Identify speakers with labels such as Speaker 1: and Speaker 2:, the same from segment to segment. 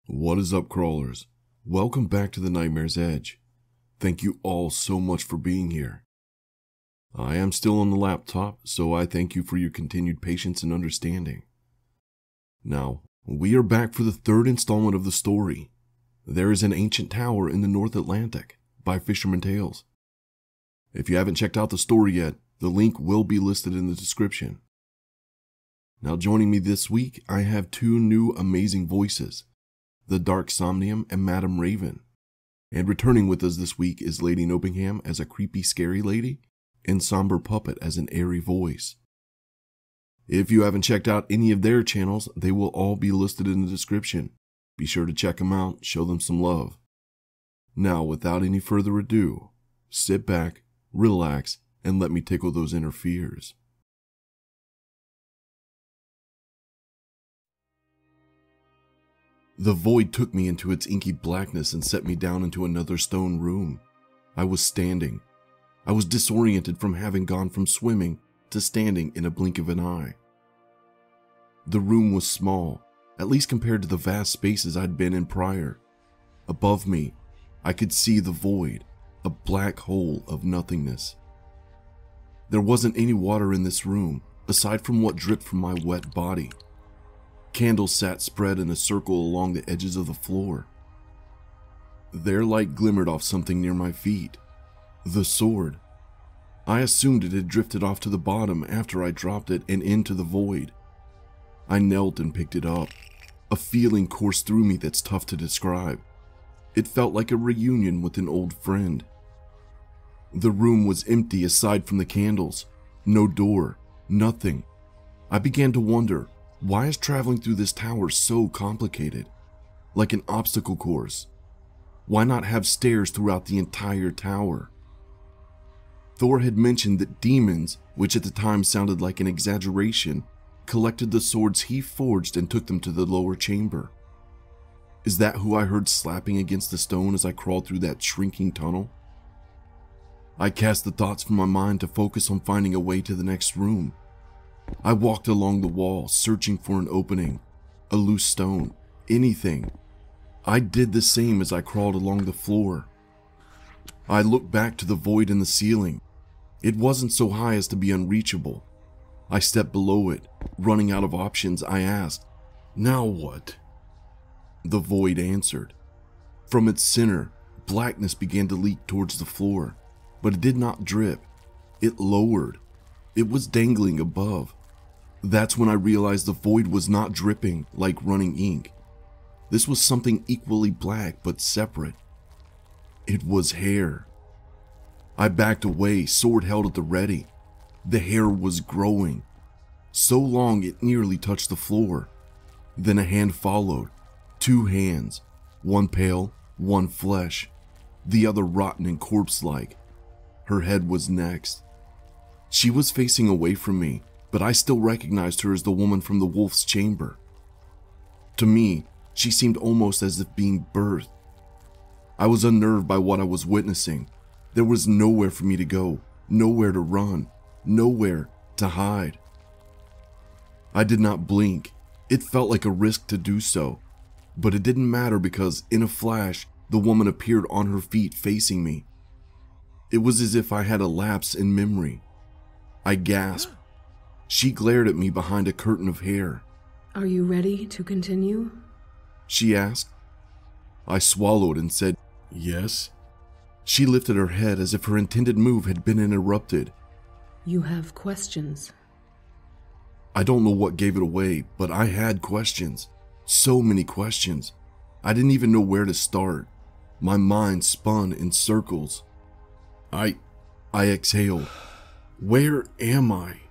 Speaker 1: What is up, crawlers? Welcome back to the Nightmare's Edge. Thank you all so much for being here. I am still on the laptop, so I thank you for your continued patience and understanding. Now, we are back for the third installment of the story. There is an ancient tower in the North Atlantic by FishermanTales. If you haven't checked out the story yet, the link will be listed in the description. Now, joining me this week, I have two new amazing voices. The Dark Somnium and Madam Raven. And returning with us this week is Lady Nopeingham as a creepy, scary lady, and SomberPuppet as an airy voice. If you haven't checked out any of their channels, they will all be listed in the description. Be sure to check them out, show them some love. Now, without any further ado, sit back, relax, and let me tickle those inner fears. The void took me into its inky blackness and set me down into another stone room. I was standing. I was disoriented from having gone from swimming to standing in a blink of an eye. The room was small, at least compared to the vast spaces I'd been in prior. Above me, I could see the void, a black hole of nothingness. There wasn't any water in this room, aside from what dripped from my wet body. Candles sat spread in a circle along the edges of the floor. Their light glimmered off something near my feet. The sword. I assumed it had drifted off to the bottom after I dropped it and into the void. I knelt and picked it up. A feeling coursed through me that's tough to describe. It felt like a reunion with an old friend. The room was empty aside from the candles. No door. Nothing. I began to wonder, why is traveling through this tower so complicated? Like an obstacle course. Why not have stairs throughout the entire tower? Thor had mentioned that demons, which at the time sounded like an exaggeration, collected the swords he forged and took them to the lower chamber. Is that who I heard slapping against the stone as I crawled through that shrinking tunnel? I cast the thoughts from my mind to focus on finding a way to the next room. I walked along the wall, searching for an opening, a loose stone, anything. I did the same as I crawled along the floor. I looked back to the void in the ceiling. It wasn't so high as to be unreachable. I stepped below it. Running out of options, I asked, "Now what?" The void answered. From its center, blackness began to leak towards the floor, but it did not drip. It lowered. It was dangling above. That's when I realized the void was not dripping like running ink. This was something equally black but separate. It was hair. I backed away, sword held at the ready. The hair was growing. So long it nearly touched the floor. Then a hand followed. Two hands. One pale, one flesh. The other rotten and corpse-like. Her head was next. She was facing away from me, but I still recognized her as the woman from the wolf's chamber. To me, she seemed almost as if being birthed. I was unnerved by what I was witnessing. There was nowhere for me to go, nowhere to run, nowhere to hide. I did not blink. It felt like a risk to do so, but it didn't matter because, in a flash, the woman appeared on her feet facing me. It was as if I had a lapse in memory. I gasped. She glared at me behind a curtain of hair.
Speaker 2: "Are you ready to continue?"
Speaker 1: she asked. I swallowed and said, "Yes." She lifted her head as if her intended move had been interrupted.
Speaker 2: "You have questions."
Speaker 1: I don't know what gave it away, but I had questions. So many questions. I didn't even know where to start. My mind spun in circles. I exhaled. Where am I?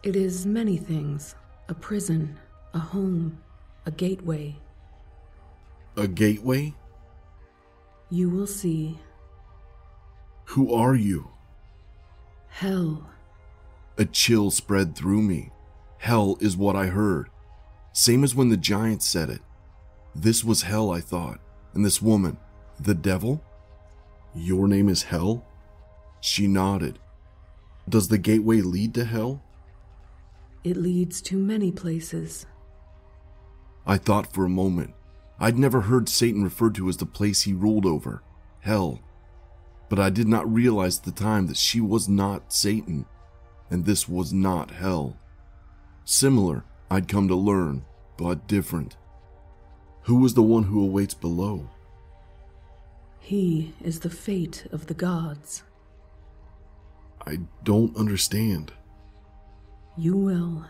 Speaker 2: It is many things. A prison, a home, a gateway.
Speaker 1: A gateway?
Speaker 2: You will see.
Speaker 1: Who are you?
Speaker 2: Hell.
Speaker 1: A chill spread through me. Hell is what I heard. Same as when the giant said it. This was hell, I thought. And this woman, the devil? Your name is Hell? She nodded. Does the gateway lead to hell?
Speaker 2: It leads to many places.
Speaker 1: I thought for a moment. I'd never heard Satan referred to as the place he ruled over, hell. But I did not realize at the time that she was not Satan, and this was not hell. Similar, I'd come to learn, but different. Who was the one who awaits below?
Speaker 2: He is the fate of the gods.
Speaker 1: I don't understand.
Speaker 2: You will.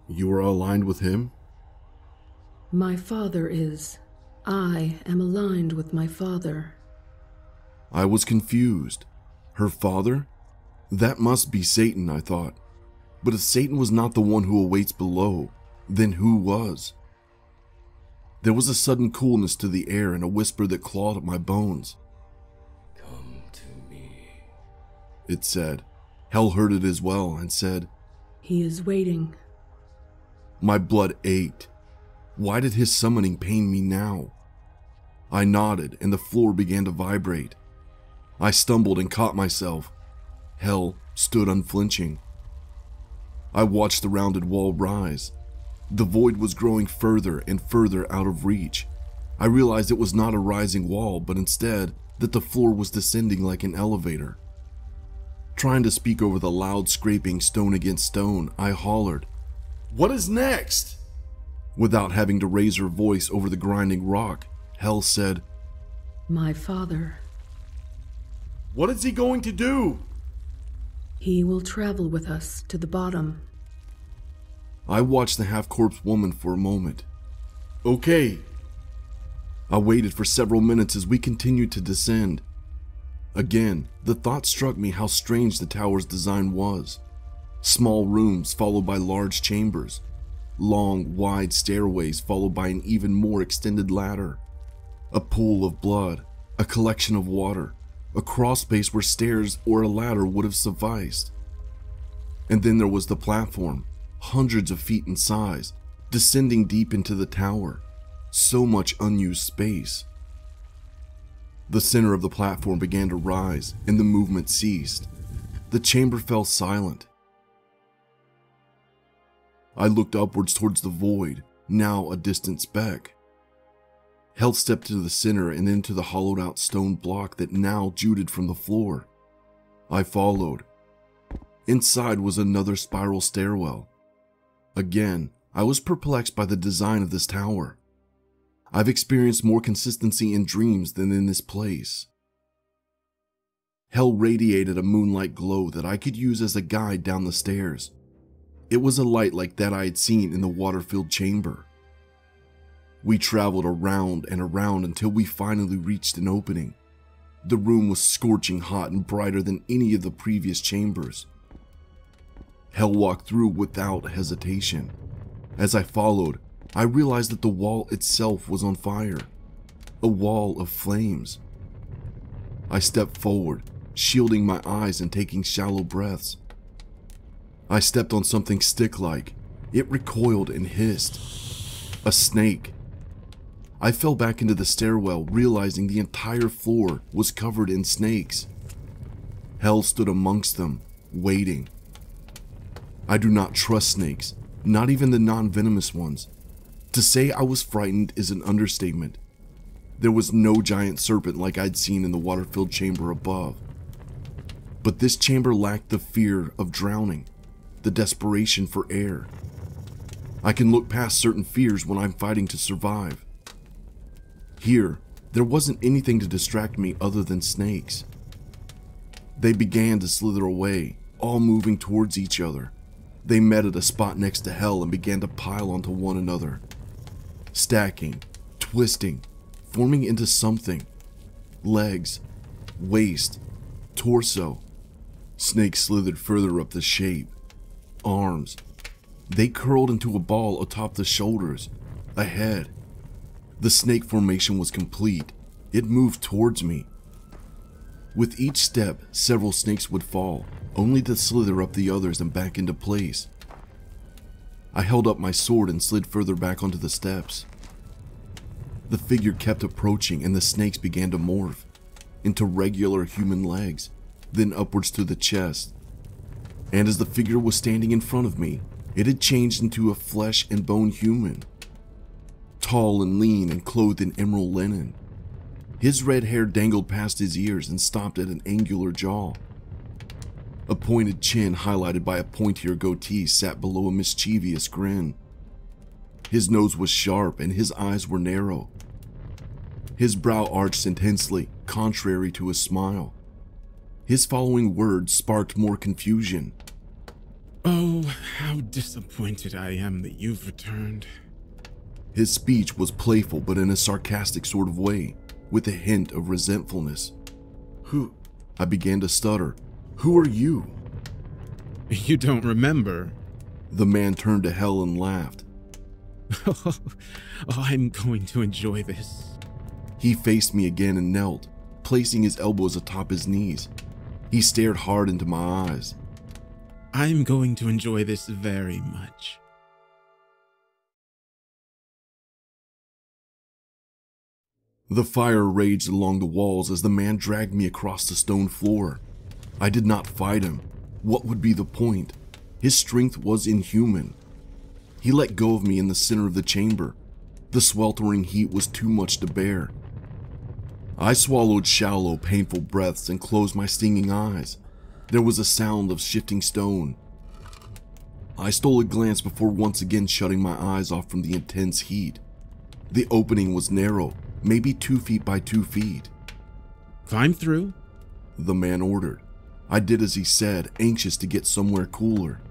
Speaker 1: You are aligned with him?
Speaker 2: My father is. I am aligned with my father.
Speaker 1: I was confused. Her father? That must be Satan, I thought. But if Satan was not the one who awaits below, then who was? There was a sudden coolness to the air and a whisper that clawed at my bones.
Speaker 3: Come to me,
Speaker 1: it said. Hell heard it as well and said,
Speaker 2: He is waiting.
Speaker 1: My blood ached. Why did his summoning pain me now? I nodded and the floor began to vibrate. I stumbled and caught myself. Hell stood unflinching. I watched the rounded wall rise. The void was growing further and further out of reach. I realized it was not a rising wall, but instead that the floor was descending like an elevator. Trying to speak over the loud scraping stone against stone, I hollered, "What is next?" Without having to raise her voice over the grinding rock, Hell said,
Speaker 2: My father.
Speaker 1: "What is he going to do?"
Speaker 2: He will travel with us to the bottom.
Speaker 1: I watched the half-corpse woman for a moment. Okay. I waited for several minutes as we continued to descend. Again, the thought struck me how strange the tower's design was. Small rooms followed by large chambers. Long, wide stairways followed by an even more extended ladder. A pool of blood, a collection of water, a crawl space where stairs or a ladder would have sufficed. And then there was the platform, hundreds of feet in size, descending deep into the tower. So much unused space. The center of the platform began to rise, and the movement ceased. The chamber fell silent. I looked upwards towards the void, now a distant speck. Hell stepped to the center and into the hollowed-out stone block that now jutted from the floor. I followed. Inside was another spiral stairwell. Again, I was perplexed by the design of this tower. I've experienced more consistency in dreams than in this place. Hell radiated a moonlight glow that I could use as a guide down the stairs. It was a light like that I had seen in the water-filled chamber. We traveled around and around until we finally reached an opening. The room was scorching hot and brighter than any of the previous chambers. Hell walked through without hesitation. As I followed, I realized that the wall itself was on fire. A wall of flames. I stepped forward, shielding my eyes and taking shallow breaths. I stepped on something stick-like. It recoiled and hissed. A snake. I fell back into the stairwell, realizing the entire floor was covered in snakes. Hell stood amongst them, waiting. I do not trust snakes, not even the non-venomous ones. To say I was frightened is an understatement. There was no giant serpent like I'd seen in the water-filled chamber above. But this chamber lacked the fear of drowning, the desperation for air. I can look past certain fears when I'm fighting to survive. Here, there wasn't anything to distract me other than snakes. They began to slither away, all moving towards each other. They met at a spot next to Hell and began to pile onto one another. Stacking, twisting, forming into something. Legs, waist, torso. Snakes slithered further up the shape. Arms. They curled into a ball atop the shoulders, a head. The snake formation was complete. It moved towards me. With each step, several snakes would fall, only to slither up the others and back into place. I held up my sword and slid further back onto the steps. The figure kept approaching and the snakes began to morph into regular human legs, then upwards to the chest. And as the figure was standing in front of me, it had changed into a flesh and bone human. tall and lean and clothed in emerald linen. His red hair dangled past his ears and stopped at an angular jaw. A pointed chin highlighted by a pointier goatee sat below a mischievous grin. His nose was sharp and his eyes were narrow. His brow arched intensely, contrary to his smile. His following words sparked more confusion.
Speaker 4: Oh, how disappointed I am that you've returned.
Speaker 1: His speech was playful but in a sarcastic sort of way, with a hint of resentfulness. Who? I began to stutter. Who are you?
Speaker 4: You don't remember?
Speaker 1: The man turned to Hell and laughed.
Speaker 4: Oh, I'm going to enjoy this.
Speaker 1: He faced me again and knelt, placing his elbows atop his knees. He stared hard into my eyes.
Speaker 4: I'm going to enjoy this very much.
Speaker 1: The fire raged along the walls as the man dragged me across the stone floor. I did not fight him. What would be the point? His strength was inhuman. He let go of me in the center of the chamber. The sweltering heat was too much to bear. I swallowed shallow, painful breaths and closed my stinging eyes. There was a sound of shifting stone. I stole a glance before once again shutting my eyes off from the intense heat. The opening was narrow, maybe 2 feet by 2 feet.
Speaker 4: Climb through,
Speaker 1: the man ordered. I did as he said, anxious to get somewhere cooler.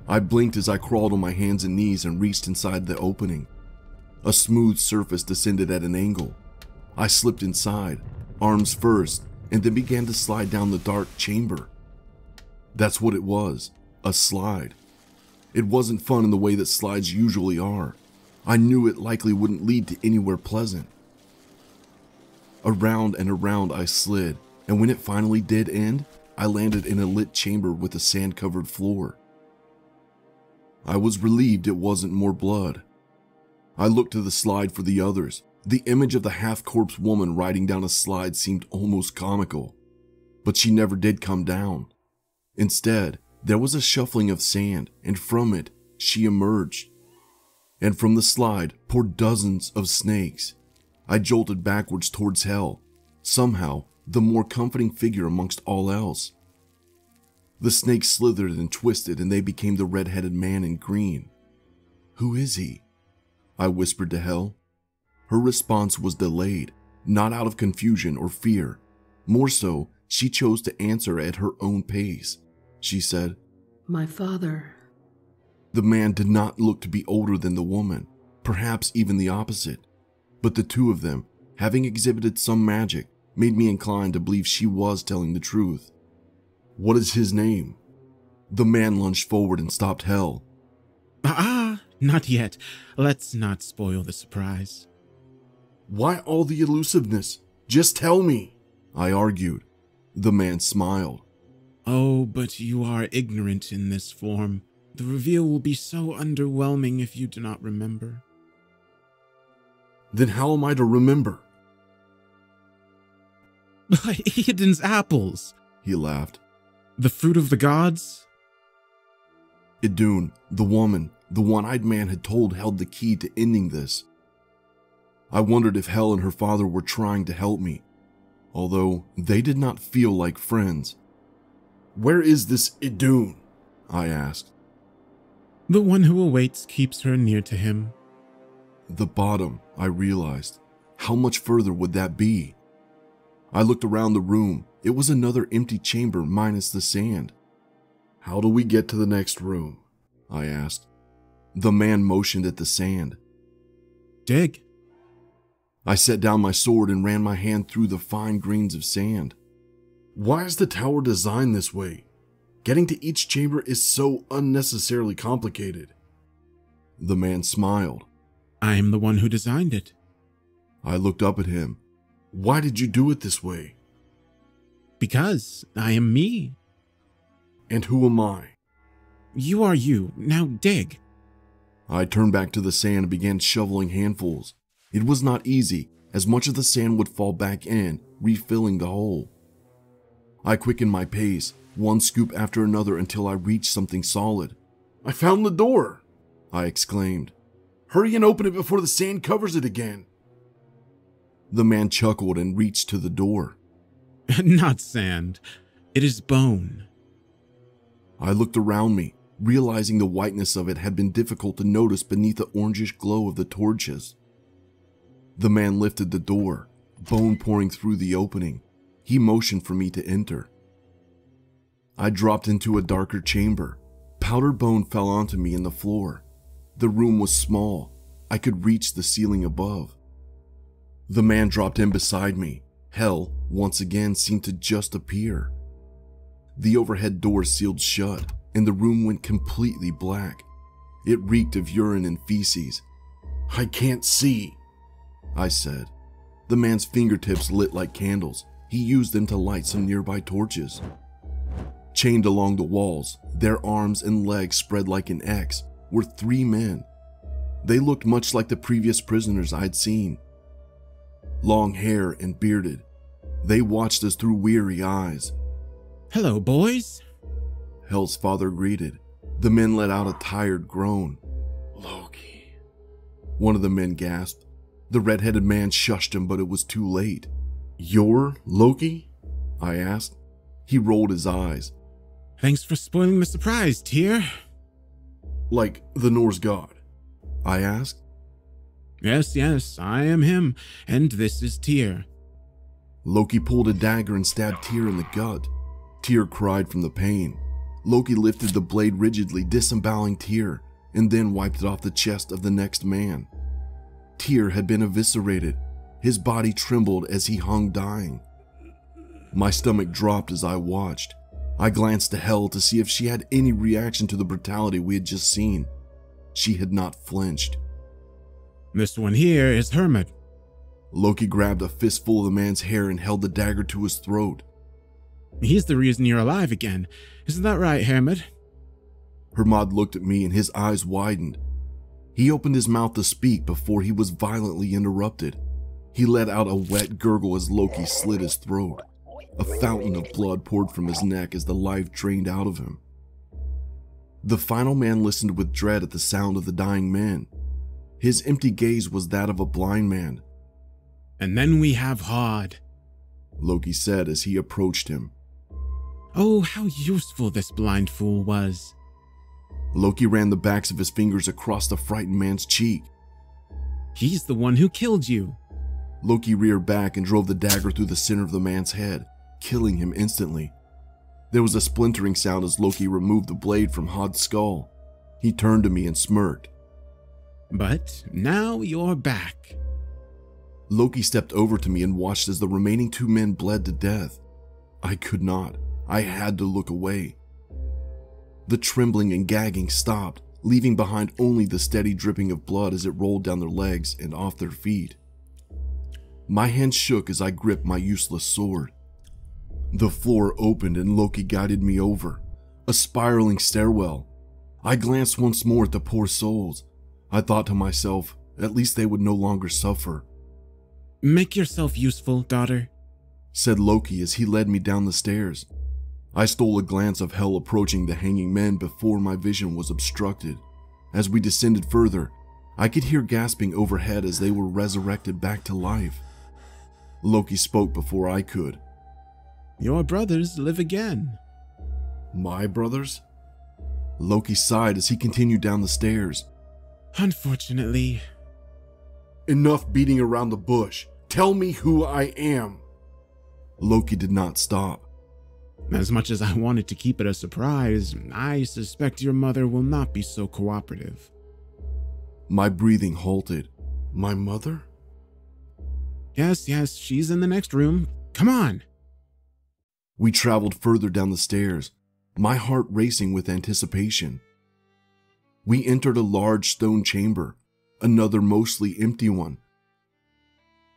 Speaker 1: I blinked as I crawled on my hands and knees and reached inside the opening. A smooth surface descended at an angle. I slipped inside, arms first, and then began to slide down the dark chamber. That's what it was, a slide. It wasn't fun in the way that slides usually are. I knew it likely wouldn't lead to anywhere pleasant. Around and around I slid, and when it finally did end, I landed in a lit chamber with a sand-covered floor. I was relieved it wasn't more blood. I looked to the slide for the others. The image of the half-corpse woman riding down a slide seemed almost comical, but she never did come down. Instead, there was a shuffling of sand, and from it, she emerged. And from the slide poured dozens of snakes. I jolted backwards towards Hell, somehow the more comforting figure amongst all else. The snakes slithered and twisted, and they became the red-headed man in green. Who is he? I whispered to Hell. Her response was delayed, not out of confusion or fear. More so, she chose to answer at her own pace. She said,
Speaker 2: My father.
Speaker 1: The man did not look to be older than the woman, perhaps even the opposite. But the two of them, having exhibited some magic, made me inclined to believe she was telling the truth. What is his name? The man lunged forward and stopped Hell.
Speaker 4: Not yet. Let's not spoil the surprise.
Speaker 1: Why all the elusiveness? Just tell me, I argued. The man smiled.
Speaker 4: Oh, but you are ignorant in this form. The reveal will be so underwhelming if you do not remember.
Speaker 1: Then how am I to remember?
Speaker 4: Eden's apples,
Speaker 1: he laughed.
Speaker 4: The fruit of the gods?
Speaker 1: Idun, the woman, the one-eyed man had told held the key to ending this. I wondered if Hell and her father were trying to help me, although they did not feel like friends. Where is this Idun? I asked.
Speaker 4: The one who awaits keeps her near to him.
Speaker 1: The bottom, I realized. How much further would that be? I looked around the room. It was another empty chamber minus the sand. How do we get to the next room? I asked. The man motioned at the sand.
Speaker 4: Dig.
Speaker 1: I set down my sword and ran my hand through the fine grains of sand. Why is the tower designed this way? Getting to each chamber is so unnecessarily complicated. The man smiled.
Speaker 4: I am the one who designed it.
Speaker 1: I looked up at him. Why did you do it this way?
Speaker 4: Because I am me.
Speaker 1: And who am I?
Speaker 4: You are you. Now dig.
Speaker 1: I turned back to the sand and began shoveling handfuls. It was not easy, as much of the sand would fall back in, refilling the hole. I quickened my pace, one scoop after another until I reached something solid. I found the door! I exclaimed. Hurry and open it before the sand covers it again. The man chuckled and reached to the door.
Speaker 4: Not sand. It is bone.
Speaker 1: I looked around me, realizing the whiteness of it had been difficult to notice beneath the orangish glow of the torches. The man lifted the door, bone pouring through the opening. He motioned for me to enter. I dropped into a darker chamber. Powdered bone fell onto me in the floor. The room was small. I could reach the ceiling above. The man dropped in beside me. Hell, once again, seemed to just appear. The overhead door sealed shut, and the room went completely black. It reeked of urine and feces. "I can't see," I said. The man's fingertips lit like candles. He used them to light some nearby torches. Chained along the walls, their arms and legs spread like an X, were 3 men. They looked much like the previous prisoners I'd seen. Long hair and bearded. They watched us through weary eyes.
Speaker 4: Hello, boys.
Speaker 1: Hell's father greeted. The men let out a tired groan.
Speaker 3: Loki.
Speaker 1: One of the men gasped. The red-headed man shushed him, but it was too late. "You're Loki?" I asked. He rolled his eyes.
Speaker 4: Thanks for spoiling the surprise, Tyr.
Speaker 1: "Like the Norse god?" I asked.
Speaker 4: Yes, I am him, and this is Tyr.
Speaker 1: Loki pulled a dagger and stabbed Tyr in the gut. Tyr cried from the pain. Loki lifted the blade rigidly, disemboweling Tyr, and then wiped it off the chest of the next man. Tyr had been eviscerated. His body trembled as he hung dying. My stomach dropped as I watched. I glanced to Hel to see if she had any reaction to the brutality we had just seen. She had not flinched.
Speaker 4: This one here is Hermod.
Speaker 1: Loki grabbed a fistful of the man's hair and held the dagger to his throat.
Speaker 4: He's the reason you're alive again. Isn't that right, Hermod?
Speaker 1: Hermod looked at me and his eyes widened. He opened his mouth to speak before he was violently interrupted. He let out a wet gurgle as Loki slit his throat. A fountain of blood poured from his neck as the life drained out of him. The final man listened with dread at the sound of the dying man. His empty gaze was that of a blind man.
Speaker 4: And then we have Hod,
Speaker 1: Loki said as he approached him.
Speaker 4: Oh, how useful this blind fool was.
Speaker 1: Loki ran the backs of his fingers across the frightened man's cheek.
Speaker 4: He's the one who killed you.
Speaker 1: Loki reared back and drove the dagger through the center of the man's head, killing him instantly. There was a splintering sound as Loki removed the blade from Hod's skull. He turned to me and smirked.
Speaker 4: But now you're back.
Speaker 1: Loki stepped over to me and watched as the remaining 2 men bled to death. I could not. I had to look away. The trembling and gagging stopped, leaving behind only the steady dripping of blood as it rolled down their legs and off their feet. My hands shook as I gripped my useless sword. The floor opened and Loki guided me over. A spiraling stairwell. I glanced once more at the poor souls. I thought to myself, at least they would no longer suffer.
Speaker 4: Make yourself useful, daughter,
Speaker 1: said Loki as he led me down the stairs. I stole a glance of Hel approaching the hanging men before my vision was obstructed. As we descended further, I could hear gasping overhead as they were resurrected back to life. Loki spoke before I could.
Speaker 4: Your brothers live again.
Speaker 1: My brothers? Loki sighed as he continued down the stairs.
Speaker 4: Unfortunately.
Speaker 1: Enough beating around the bush. Tell me who I am. Loki did not stop.
Speaker 4: As much as I wanted to keep it a surprise, I suspect your mother will not be so cooperative.
Speaker 1: My breathing halted. My mother?
Speaker 4: Yes, she's in the next room. Come on.
Speaker 1: We traveled further down the stairs, my heart racing with anticipation. We entered a large stone chamber, another mostly empty one.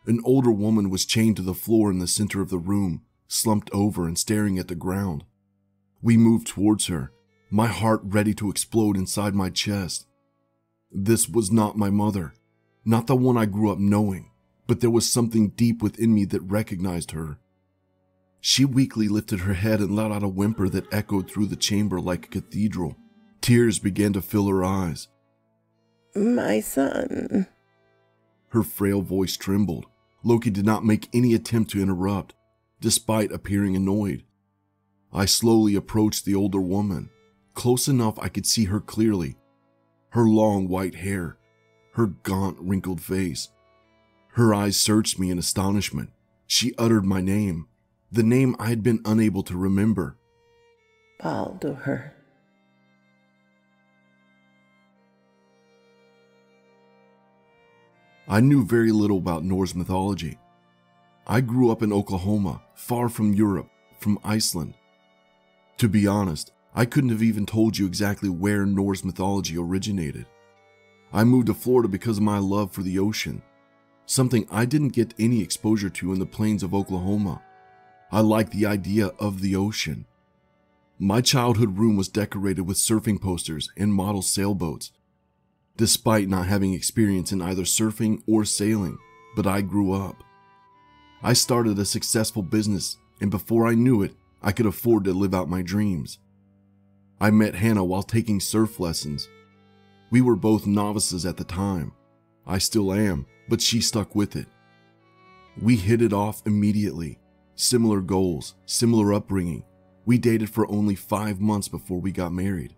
Speaker 1: An older woman was chained to the floor in the center of the room, slumped over and staring at the ground. We moved towards her, my heart ready to explode inside my chest. This was not my mother, not the one I grew up knowing, but there was something deep within me that recognized her. She weakly lifted her head and let out a whimper that echoed through the chamber like a cathedral. Tears began to fill her eyes.
Speaker 5: My son.
Speaker 1: Her frail voice trembled. Loki did not make any attempt to interrupt, despite appearing annoyed. I slowly approached the older woman, close enough I could see her clearly. Her long white hair, her gaunt wrinkled face. Her eyes searched me in astonishment. She uttered my name, the name I had been unable to remember.
Speaker 5: Baldur.
Speaker 1: I knew very little about Norse mythology. I grew up in Oklahoma, far from Europe, from Iceland. To be honest, I couldn't have even told you exactly where Norse mythology originated. I moved to Florida because of my love for the ocean, something I didn't get any exposure to in the plains of Oklahoma. I liked the idea of the ocean. My childhood room was decorated with surfing posters and model sailboats. Despite not having experience in either surfing or sailing, but I grew up. I started a successful business, and before I knew it, I could afford to live out my dreams. I met Hannah while taking surf lessons. We were both novices at the time. I still am, but she stuck with it. We hit it off immediately. Similar goals, similar upbringing. We dated for only 5 months before we got married.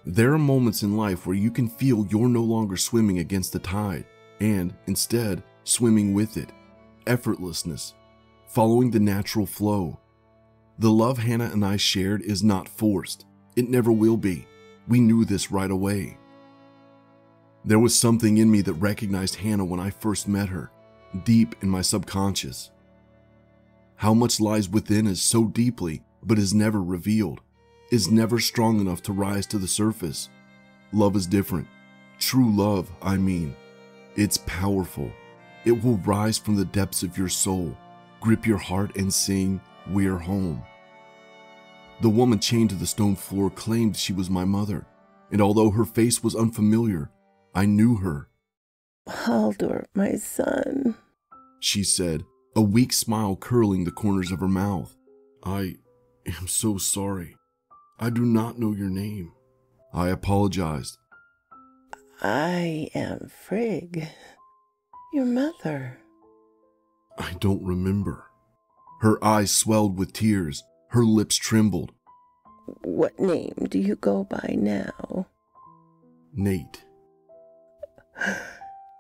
Speaker 1: There are moments in life where you can feel you're no longer swimming against the tide, and instead swimming with it. Effortlessness, following the natural flow. The love Hannah and I shared is not forced. It never will be. We knew this right away. There was something in me that recognized Hannah when I first met her, deep in my subconscious. How much lies within us so deeply, but is never revealed, is never strong enough to rise to the surface. Love is different. True love, I mean. It's powerful. It will rise from the depths of your soul, grip your heart and sing, "We're home." The woman chained to the stone floor claimed she was my mother, and although her face was unfamiliar, I knew her.
Speaker 5: Baldur, my son,
Speaker 1: She said, a weak smile curling the corners of her mouth. I am so sorry. I do not know your name. I apologized.
Speaker 5: I am Frigg, your mother.
Speaker 1: I don't remember. Her eyes swelled with tears. Her lips trembled.
Speaker 5: What name do you go by now?
Speaker 1: Nate.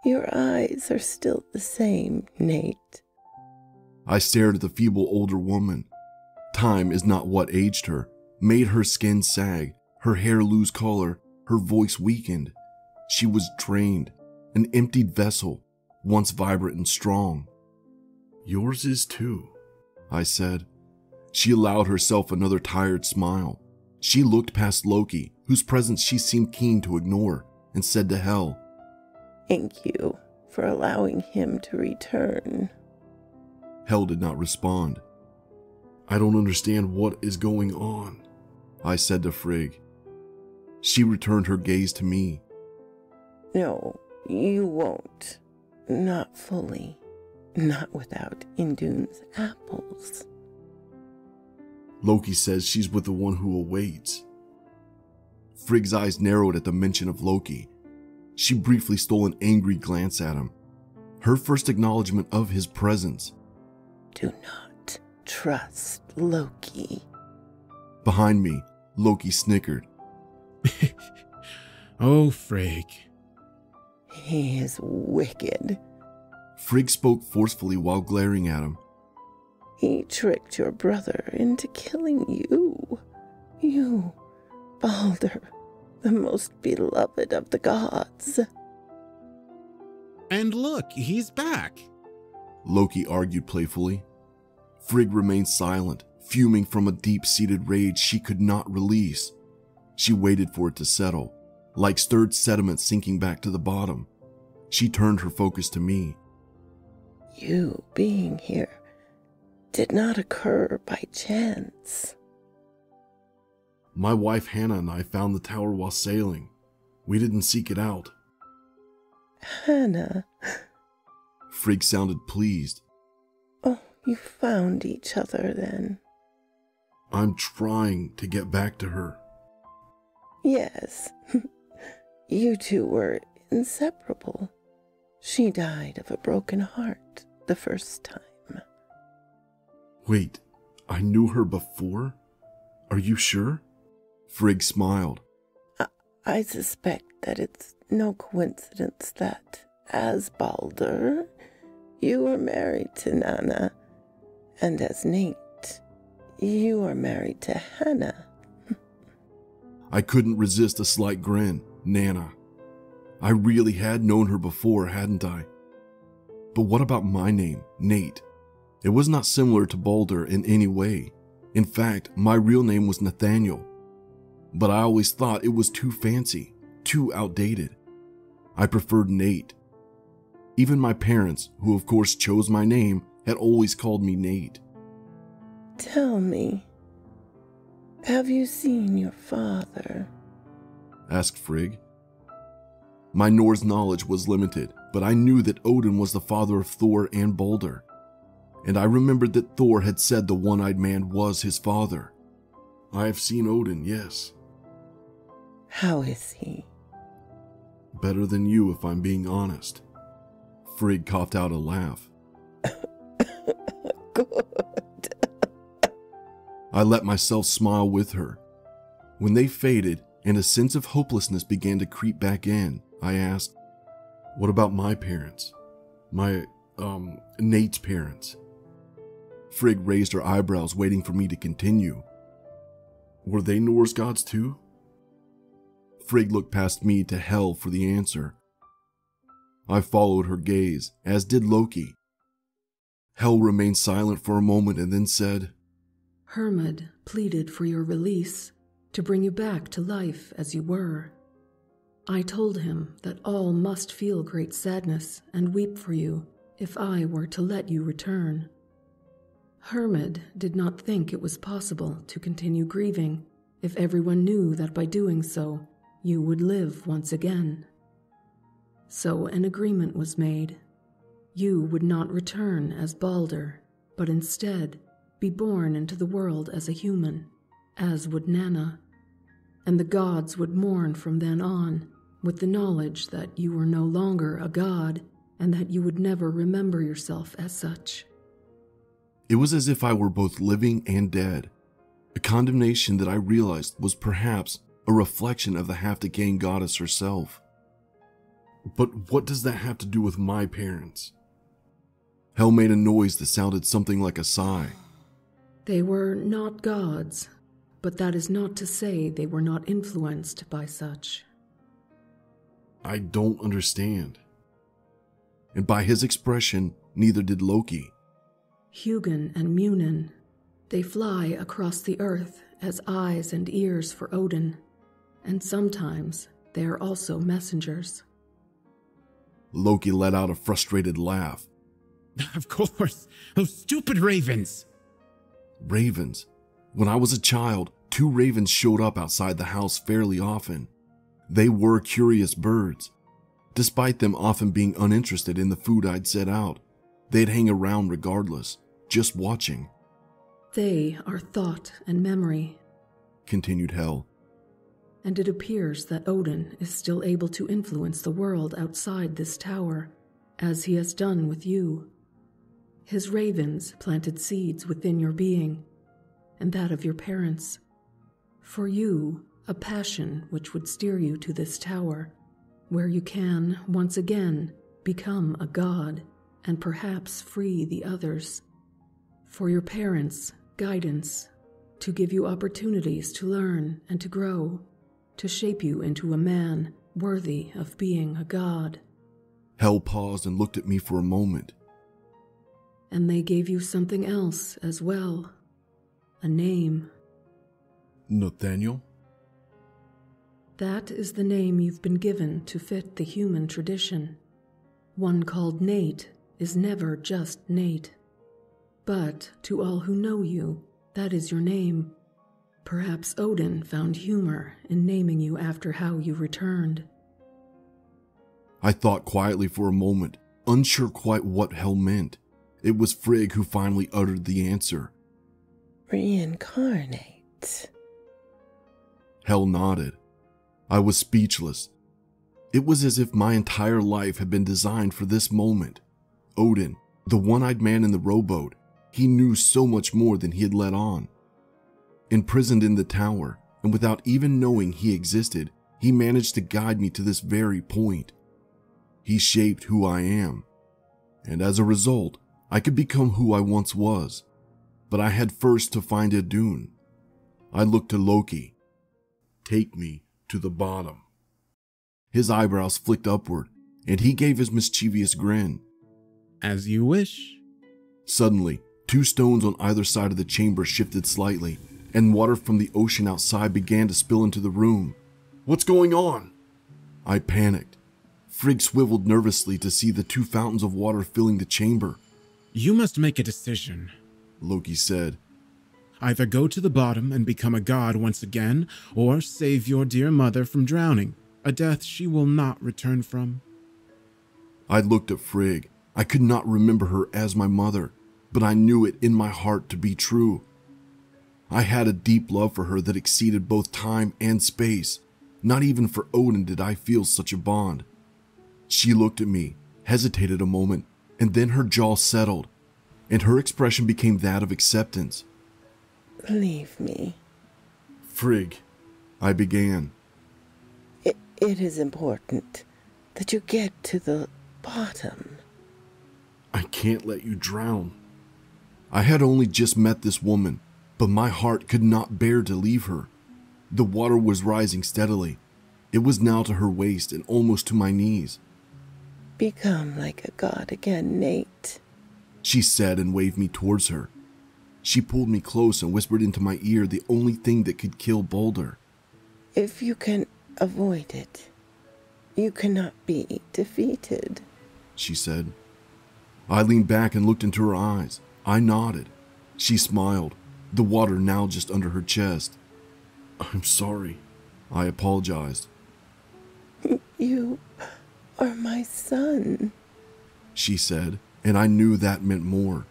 Speaker 5: Your eyes are still the same, Nate.
Speaker 1: I stared at the feeble older woman. Time is not what aged her, made her skin sag, her hair lose color, her voice weakened. She was drained, an emptied vessel, once vibrant and strong. Yours is too, I said. She allowed herself another tired smile. She looked past Loki, whose presence she seemed keen to ignore, and said to Hel,
Speaker 5: Thank you for allowing him to return.
Speaker 1: Hel did not respond. I don't understand what is going on, I said to Frigg. She returned her gaze to me.
Speaker 5: No, you won't. Not fully. Not without Indune's apples.
Speaker 1: Loki says she's with the one who awaits. Frigg's eyes narrowed at the mention of Loki. She briefly stole an angry glance at him, her first acknowledgement of his presence.
Speaker 5: Do not trust Loki.
Speaker 1: Behind me, Loki snickered.
Speaker 4: Oh, Frigg.
Speaker 5: He is wicked.
Speaker 1: Frigg spoke forcefully while glaring at him.
Speaker 5: He tricked your brother into killing you. You, Baldur, the most beloved of the gods.
Speaker 4: And look, he's back.
Speaker 1: Loki argued playfully. Frigg remained silent, fuming from a deep-seated rage she could not release. She waited for it to settle, like stirred sediment sinking back to the bottom. She turned her focus to me.
Speaker 5: You being here did not occur by chance.
Speaker 1: My wife Hannah and I found the tower while sailing. We didn't seek it out.
Speaker 5: Hannah.
Speaker 1: Frigg sounded pleased.
Speaker 5: Oh, you found each other then.
Speaker 1: I'm trying to get back to her.
Speaker 5: Yes. You two were inseparable. She died of a broken heart the first time.
Speaker 1: Wait, I knew her before? Are you sure? Frigg smiled.
Speaker 5: I suspect that it's no coincidence that, as Balder, you were married to Nanna, and as Nate, you are married to Hannah.
Speaker 1: I couldn't resist a slight grin. Nana. I really had known her before, hadn't I? But what about my name, Nate? It was not similar to Balder in any way. In fact, my real name was Nathaniel. But I always thought it was too fancy, too outdated. I preferred Nate. Even my parents, who of course chose my name, had always called me Nate.
Speaker 5: Tell me, have you seen your father?
Speaker 1: Asked Frigg. My Norse knowledge was limited, but I knew that Odin was the father of Thor and Balder. And I remembered that Thor had said the one-eyed man was his father. I have seen Odin, yes.
Speaker 5: How is he?
Speaker 1: Better than you, if I'm being honest. Frigg coughed out a laugh.
Speaker 5: Good.
Speaker 1: I let myself smile with her. When they faded and a sense of hopelessness began to creep back in, I asked, what about my parents? Nate's parents. Frigg raised her eyebrows, waiting for me to continue. Were they Norse gods too? Frigg looked past me to Hel for the answer. I followed her gaze, as did Loki. Hel remained silent for a moment and then said,
Speaker 2: Hermod pleaded for your release to bring you back to life as you were. I told him that all must feel great sadness and weep for you if I were to let you return. Hermod did not think it was possible to continue grieving if everyone knew that by doing so, you would live once again. So an agreement was made. You would not return as Balder, but instead be born into the world as a human, as would Nanna, and the gods would mourn from then on, with the knowledge that you were no longer a god and that you would never remember yourself as such.
Speaker 1: It was as if I were both living and dead, a condemnation that I realized was perhaps a reflection of the half-decaying goddess herself. But what does that have to do with my parents? Hel made a noise that sounded something like a sigh.
Speaker 2: They were not gods, but that is not to say they were not influenced by such.
Speaker 1: I don't understand. And by his expression, neither did Loki.
Speaker 2: Hugin and Munin, they fly across the earth as eyes and ears for Odin, and sometimes they are also messengers.
Speaker 1: Loki let out a frustrated laugh.
Speaker 4: Of course, those stupid ravens.
Speaker 1: Ravens. When I was a child, 2 ravens showed up outside the house fairly often. They were curious birds. Despite them often being uninterested in the food I'd set out, they'd hang around regardless, just watching.
Speaker 2: They are thought and memory,
Speaker 1: continued Hel.
Speaker 2: and it appears that Odin is still able to influence the world outside this tower, as he has done with you. His ravens planted seeds within your being, and that of your parents. For you, a passion which would steer you to this tower, where you can, once again, become a god, and perhaps free the others. For your parents, guidance, to give you opportunities to learn and to grow, to shape you into a man worthy of being a god.
Speaker 1: Hel paused and looked at me for a moment.
Speaker 2: And they gave you something else as well, a name.
Speaker 1: Nathaniel?
Speaker 2: That is the name you've been given to fit the human tradition. One called Nate is never just Nate. But to all who know you, that is your name. Perhaps Odin found humor in naming you after how you returned.
Speaker 1: I thought quietly for a moment, unsure quite what Hel meant. It was Frigg who finally uttered the answer.
Speaker 5: Reincarnate.
Speaker 1: Hel nodded. I was speechless. It was as if my entire life had been designed for this moment. Odin, the one-eyed man in the rowboat, he knew so much more than he had let on. Imprisoned in the tower, and without even knowing he existed, he managed to guide me to this very point. He shaped who I am, and as a result, I could become who I once was. But I had first to find Idun. I looked to Loki. Take me to the bottom. His eyebrows flicked upward, and he gave his mischievous grin.
Speaker 4: As you wish.
Speaker 1: Suddenly, 2 stones on either side of the chamber shifted slightly, and water from the ocean outside began to spill into the room. What's going on? I panicked. Frigg swiveled nervously to see the 2 fountains of water filling the chamber.
Speaker 4: You must make a decision,
Speaker 1: Loki said.
Speaker 4: Either go to the bottom and become a god once again, or save your dear mother from drowning, a death she will not return from.
Speaker 1: I looked at Frigg. I could not remember her as my mother, but I knew it in my heart to be true. I had a deep love for her that exceeded both time and space. Not even for Odin did I feel such a bond. She looked at me, hesitated a moment, and then her jaw settled, and her expression became that of acceptance.
Speaker 5: Leave me.
Speaker 1: Frigg, I began.
Speaker 5: It is important that you get to the bottom.
Speaker 1: I can't let you drown. I had only just met this woman, but my heart could not bear to leave her. The water was rising steadily. It was now to her waist and almost to my knees.
Speaker 5: Become like a god again, Nate,
Speaker 1: she said and waved me towards her. She pulled me close and whispered into my ear the only thing that could kill Balder.
Speaker 5: If you can avoid it, you cannot be defeated,
Speaker 1: she said. I leaned back and looked into her eyes. I nodded. She smiled, the water now just under her chest. I'm sorry, I apologized.
Speaker 5: You are my son,
Speaker 1: she said, and I knew that meant more.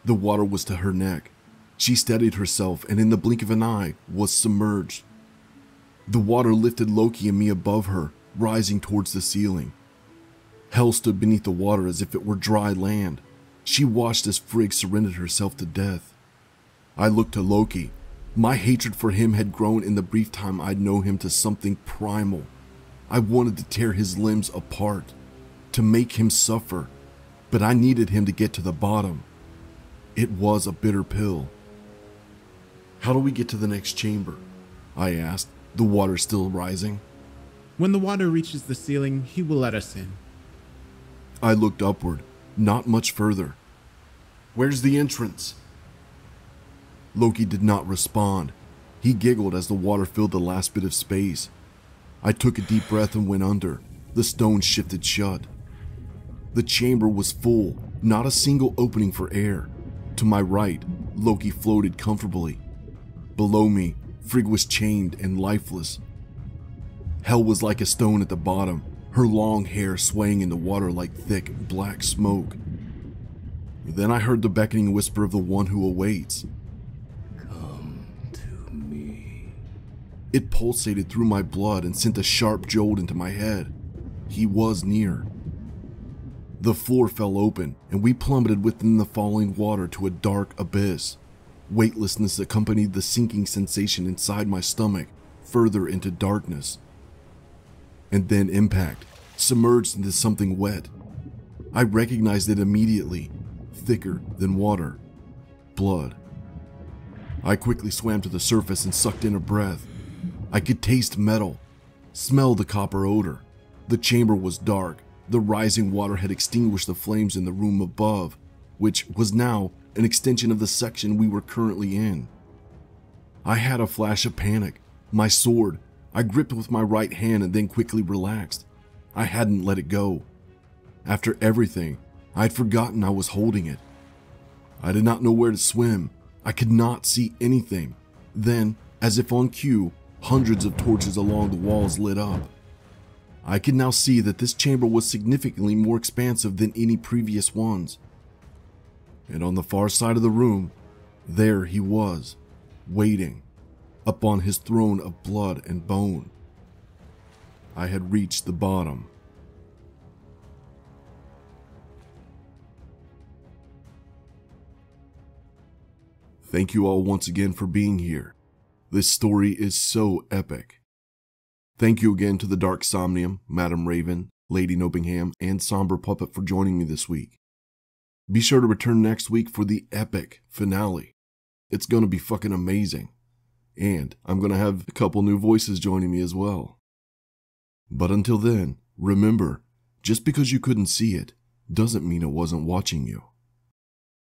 Speaker 1: The water was to her neck. She steadied herself and in the blink of an eye was submerged. The water lifted Loki and me above her, rising towards the ceiling. Hell stood beneath the water as if it were dry land. She watched as Frigg surrendered herself to death. I looked to Loki. My hatred for him had grown in the brief time I'd known him to something primal. I wanted to tear his limbs apart, to make him suffer, but I needed him to get to the bottom. It was a bitter pill. How do we get to the next chamber? I asked, the water still rising.
Speaker 4: When the water reaches the ceiling, he will let us in.
Speaker 1: I looked upward, not much further. Where's the entrance? Loki did not respond. He giggled as the water filled the last bit of space. I took a deep breath and went under. The stone shifted shut. The chamber was full, not a single opening for air. To my right, Loki floated comfortably. Below me, Frigg was chained and lifeless. Hel was like a stone at the bottom, her long hair swaying in the water like thick, black smoke. Then I heard the beckoning whisper of the one who awaits.
Speaker 3: Come to me.
Speaker 1: It pulsated through my blood and sent a sharp jolt into my head. He was near. The floor fell open, and we plummeted within the falling water to a dark abyss. Weightlessness accompanied the sinking sensation inside my stomach, further into darkness. And then impact, submerged into something wet. I recognized it immediately, thicker than water. Blood. I quickly swam to the surface and sucked in a breath. I could taste metal, smell the copper odor. The chamber was dark. The rising water had extinguished the flames in the room above, which was now an extension of the section we were currently in. I had a flash of panic. My sword, I gripped with my right hand and then quickly relaxed. I hadn't let it go. After everything, I had forgotten I was holding it. I did not know where to swim. I could not see anything. Then, as if on cue, hundreds of torches along the walls lit up. I could now see that this chamber was significantly more expansive than any previous ones. And on the far side of the room, there he was, waiting, upon his throne of blood and bone. I had reached the bottom. Thank you all once again for being here. This story is so epic. Thank you again to the Dark Somnium, Madam Raven, Lady Nopeingham, and SomberPuppet for joining me this week. Be sure to return next week for the epic finale. It's gonna be fucking amazing. And I'm gonna have a couple new voices joining me as well. But until then, remember, just because you couldn't see it, doesn't mean it wasn't watching you.